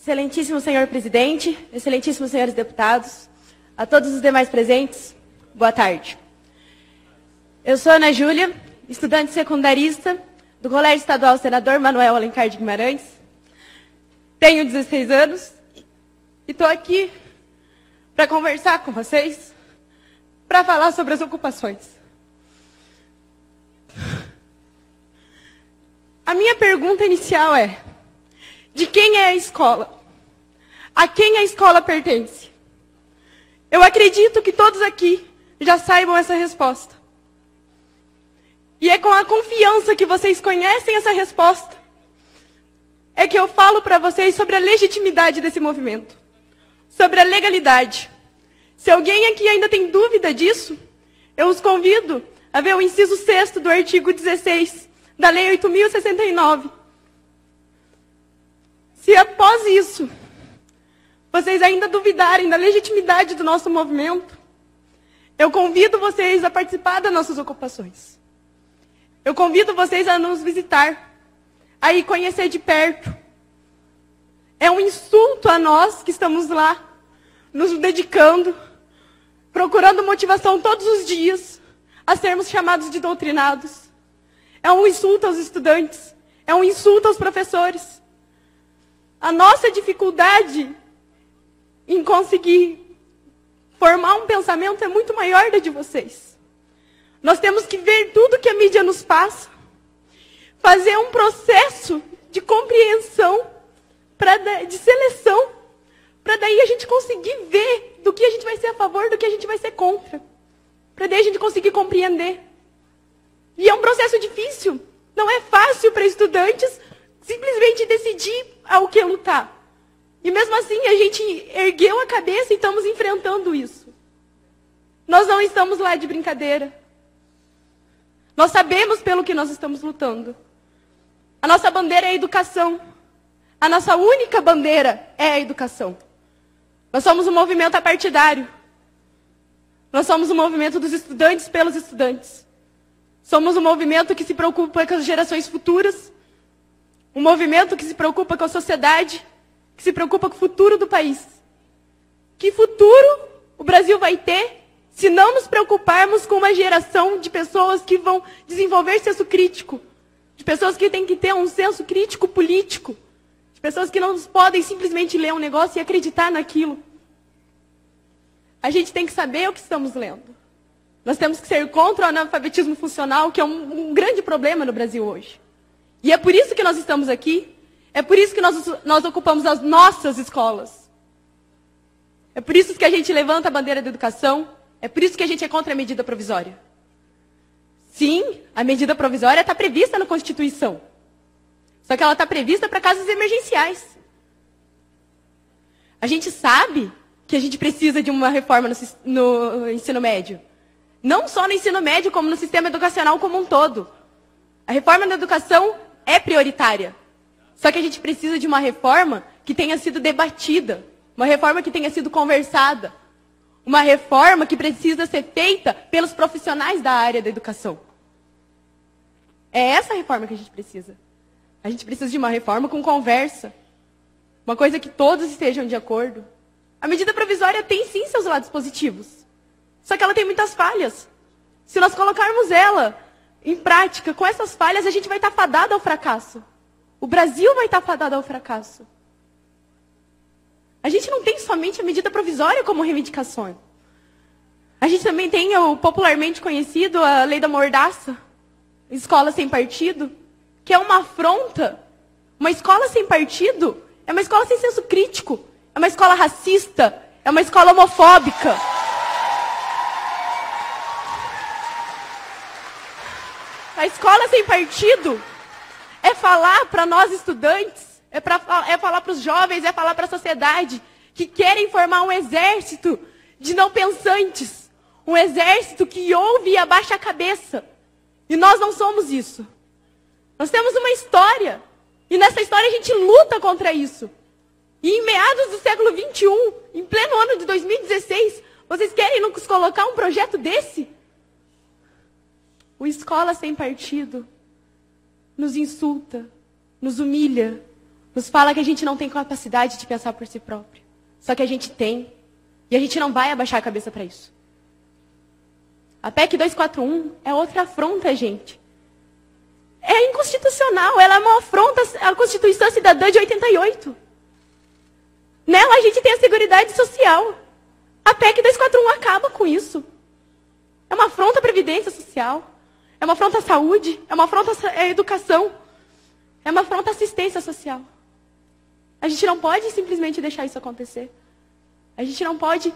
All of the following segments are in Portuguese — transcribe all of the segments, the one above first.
Excelentíssimo senhor presidente, excelentíssimos senhores deputados, a todos os demais presentes, boa tarde. Eu sou Ana Júlia, estudante secundarista do Colégio Estadual Senador Manuel Alencar de Guimarães. Tenho 16 anos e estou aqui para conversar com vocês, para falar sobre as ocupações. A minha pergunta inicial é: de quem é a escola? A quem a escola pertence? Eu acredito que todos aqui já saibam essa resposta. E é com a confiança que vocês conhecem essa resposta é que eu falo para vocês sobre a legitimidade desse movimento, sobre a legalidade. Se alguém aqui ainda tem dúvida disso, eu os convido a ver o inciso 6º do artigo 16 da Lei 8.069. Se após isso, vocês ainda duvidarem da legitimidade do nosso movimento, eu convido vocês a participar das nossas ocupações. Eu convido vocês a nos visitar, a ir conhecer de perto. É um insulto a nós que estamos lá, nos dedicando, procurando motivação todos os dias, a sermos chamados de doutrinados. É um insulto aos estudantes, é um insulto aos professores. A nossa dificuldade em conseguir formar um pensamento é muito maior da de vocês. Nós temos que ver tudo que a mídia nos passa, fazer um processo de compreensão, de seleção, para daí a gente conseguir ver do que a gente vai ser a favor, do que a gente vai ser contra. Para daí a gente conseguir compreender. E é um processo difícil. Não é fácil para estudantes simplesmente decidir ao que lutar. E mesmo assim a gente ergueu a cabeça e estamos enfrentando isso. Nós não estamos lá de brincadeira. Nós sabemos pelo que nós estamos lutando. A nossa bandeira é a educação. A nossa única bandeira é a educação. Nós somos um movimento apartidário. Nós somos um movimento dos estudantes pelos estudantes. Somos um movimento que se preocupa com as gerações futuras. Um movimento que se preocupa com a sociedade, que se preocupa com o futuro do país. Que futuro o Brasil vai ter se não nos preocuparmos com uma geração de pessoas que vão desenvolver senso crítico, de pessoas que têm que ter um senso crítico político, de pessoas que não podem simplesmente ler um negócio e acreditar naquilo. A gente tem que saber o que estamos lendo. Nós temos que ser contra o analfabetismo funcional, que é um grande problema no Brasil hoje. E é por isso que nós estamos aqui, é por isso que nós ocupamos as nossas escolas. É por isso que a gente levanta a bandeira da educação, é por isso que a gente é contra a medida provisória. Sim, a medida provisória está prevista na Constituição. Só que ela está prevista para casos emergenciais. A gente sabe que a gente precisa de uma reforma no ensino médio. Não só no ensino médio, como no sistema educacional como um todo. A reforma na educação é prioritária. Só que a gente precisa de uma reforma que tenha sido debatida, uma reforma que tenha sido conversada, uma reforma que precisa ser feita pelos profissionais da área da educação. É essa reforma que a gente precisa. A gente precisa de uma reforma com conversa, uma coisa que todos estejam de acordo. A medida provisória tem sim seus lados positivos, só que ela tem muitas falhas. Se nós colocarmos ela em prática, com essas falhas, a gente vai estar fadado ao fracasso. O Brasil vai estar fadado ao fracasso. A gente não tem somente a medida provisória como reivindicação. A gente também tem o popularmente conhecido, a lei da mordaça, escola sem partido, que é uma afronta. Uma escola sem partido é uma escola sem senso crítico, é uma escola racista, é uma escola homofóbica. A escola sem partido é falar para nós estudantes, é falar para os jovens, é falar para a sociedade que querem formar um exército de não pensantes, um exército que ouve e abaixa a cabeça. E nós não somos isso. Nós temos uma história, e nessa história a gente luta contra isso. E em meados do século XXI, em pleno ano de 2016, vocês querem nos colocar um projeto desse? O Escola Sem Partido nos insulta, nos humilha, nos fala que a gente não tem capacidade de pensar por si próprio. Só que a gente tem. E a gente não vai abaixar a cabeça para isso. A PEC 241 é outra afronta, gente. É inconstitucional. Ela é uma afronta à Constituição Cidadã de 88. Nela a gente tem a Seguridade Social. A PEC 241 acaba com isso. É uma afronta à Previdência Social. É uma afronta à saúde. É uma afronta à educação. É uma afronta à assistência social. A gente não pode simplesmente deixar isso acontecer. A gente não pode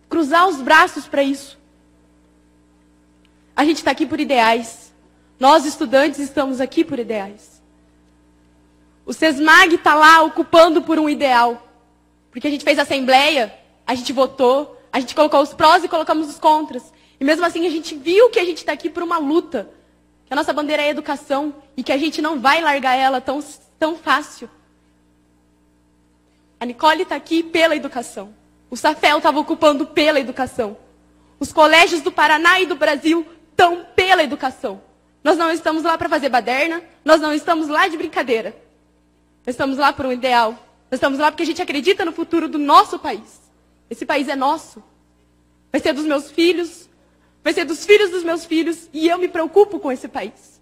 cruzar os braços para isso. A gente está aqui por ideais. Nós, estudantes, estamos aqui por ideais. O SESMAG está lá ocupando por um ideal. Porque a gente fez assembleia, a gente votou, a gente colocou os prós e colocamos os contras. E mesmo assim a gente viu que a gente está aqui por uma luta. Que a nossa bandeira é a educação e que a gente não vai largar ela tão fácil. A Nicole está aqui pela educação. O Safel estava ocupando pela educação. Os colégios do Paraná e do Brasil estão pela educação. Nós não estamos lá para fazer baderna, nós não estamos lá de brincadeira. Nós estamos lá por um ideal. Nós estamos lá porque a gente acredita no futuro do nosso país. Esse país é nosso. Vai ser dos meus filhos, vai ser dos filhos dos meus filhos, e eu me preocupo com esse país.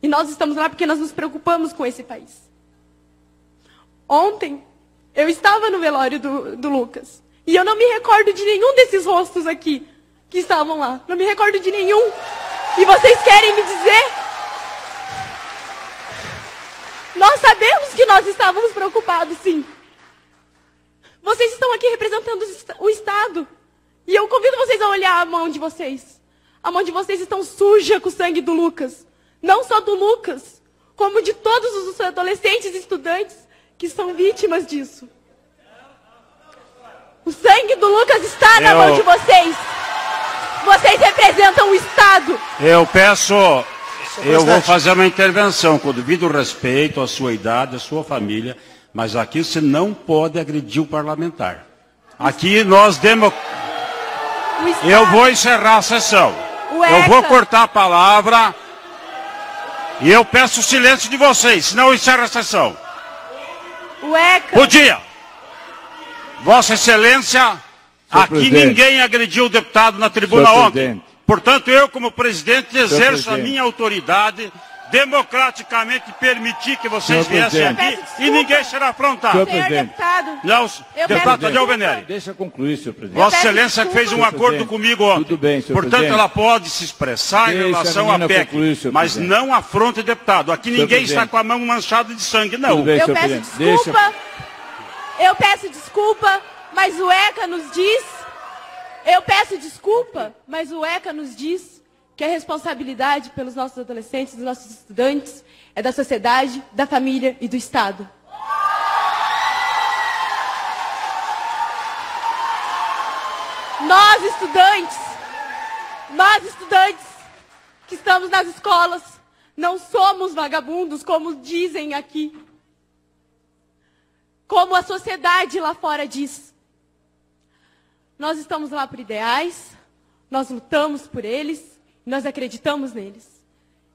E nós estamos lá porque nós nos preocupamos com esse país. Ontem, eu estava no velório do Lucas. E eu não me recordo de nenhum desses rostos aqui que estavam lá. Não me recordo de nenhum. E vocês querem me dizer? Nós sabemos que nós estávamos preocupados, sim. Vocês estão aqui representando o Estado. E eu convido vocês a olhar a mão de vocês. A mão de vocês está suja com o sangue do Lucas. Não só do Lucas, como de todos os adolescentes e estudantes que são vítimas disso. O sangue do Lucas está na mão de vocês. Vocês representam o Estado. Eu vou fazer uma intervenção com o devido respeito à sua idade, à sua família, mas aqui você não pode agredir o parlamentar. Aqui nós Eu vou encerrar a sessão. Eu vou cortar a palavra e eu peço o silêncio de vocês, senão eu encerro a sessão. Bom dia. Vossa Excelência, aqui ninguém agrediu o deputado na tribuna ontem. Portanto, eu, como presidente, exerço a minha autoridade, democraticamente permitir que vocês viessem aqui e ninguém será afrontado. Não, deputado Tadeu Venere. Deixa eu concluir, senhor presidente. Vossa Excelência fez um acordo comigo ontem. Tudo bem, senhor Portanto, presidente. ela pode se expressar em relação à PEC, mas não afronte deputado. Aqui ninguém está com a mão manchada de sangue, não. Bem, eu peço desculpa. Eu peço desculpa, mas o ECA nos diz... Eu peço desculpa, mas o ECA nos diz que a responsabilidade pelos nossos adolescentes, dos nossos estudantes, é da sociedade, da família e do Estado. Nós estudantes que estamos nas escolas, não somos vagabundos, como dizem aqui. Como a sociedade lá fora diz. Nós estamos lá por ideais, nós lutamos por eles, nós acreditamos neles.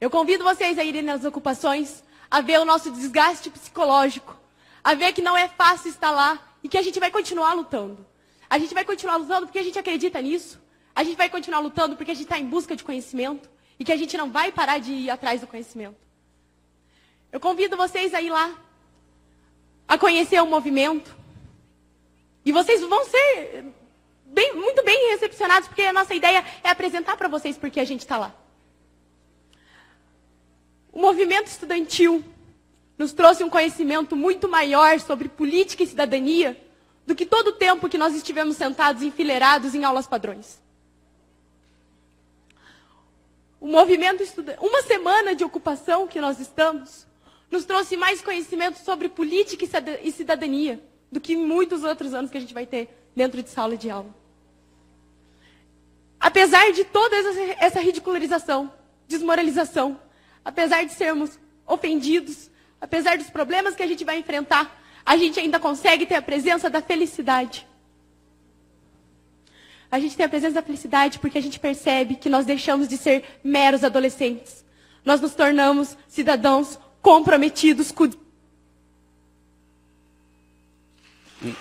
Eu convido vocês a irem nas ocupações, a ver o nosso desgaste psicológico, a ver que não é fácil estar lá e que a gente vai continuar lutando. A gente vai continuar lutando porque a gente acredita nisso. A gente vai continuar lutando porque a gente está em busca de conhecimento e que a gente não vai parar de ir atrás do conhecimento. Eu convido vocês a ir lá, a conhecer o movimento. E vocês vão ser muito bem recepcionados, porque a nossa ideia é apresentar para vocês porque a gente está lá. O movimento estudantil nos trouxe um conhecimento muito maior sobre política e cidadania do que todo o tempo que nós estivemos sentados, enfileirados em aulas padrões. O movimento uma semana de ocupação que nós estamos, nos trouxe mais conhecimento sobre política e cidadania do que muitos outros anos que a gente vai ter dentro de sala de aula. Apesar de toda essa ridicularização, desmoralização, apesar de sermos ofendidos, apesar dos problemas que a gente vai enfrentar, a gente ainda consegue ter a presença da felicidade. A gente tem a presença da felicidade porque a gente percebe que nós deixamos de ser meros adolescentes. Nós nos tornamos cidadãos comprometidos com... um